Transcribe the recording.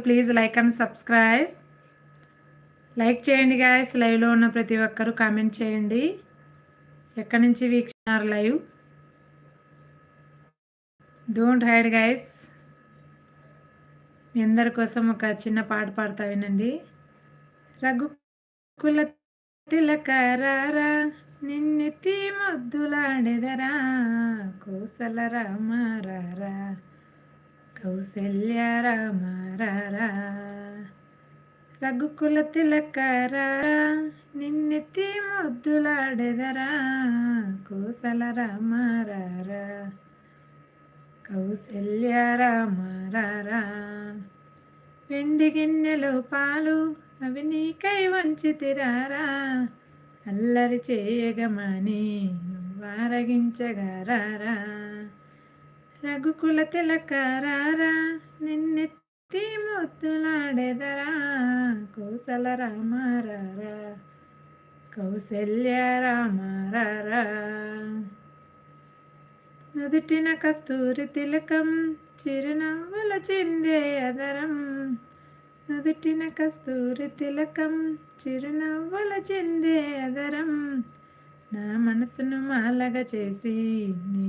Please like and subscribe. Like చేయండి guys. లైవ్లో ఉన్న ప్రతి ఒక్కరూ కామెంట్ చేయండి. ఎక్కడి నుంచి వీక్షిస్తున్నారు లైవ్? Don't hide guys. మీ అందరి కోసం ఒక చిన్న పాట పాడతా వినండి. రఘుకుల తిలకరారా నిన్నెత్తి ముద్దులాడెదరా, కోసల రామారారా కౌసల్య రామారారా. రఘుకుల తిలకరారా నిన్నెత్తి ముద్దులాడెదరా, కోసల రామారారా కౌసల్య రామారారా. వెండి గిన్నెలో పాలు అవి నీకై వంచితిరారా, అల్లరి చేయగమని నువ్వారగించగరారా. రఘుకుల తిలకరారా నిన్నెత్తి ముద్దులాడెదరా, కోసల రామారారా కౌసల్య రామారారా. నుదుటిన కస్తూరి తిలకం చిరునవ్వుల చిందే అదరం, నుదుటిన కస్తూరి తిలకం చిరునవ్వుల చిందే అదరం, నా మనసును మాలగా చేసి నీ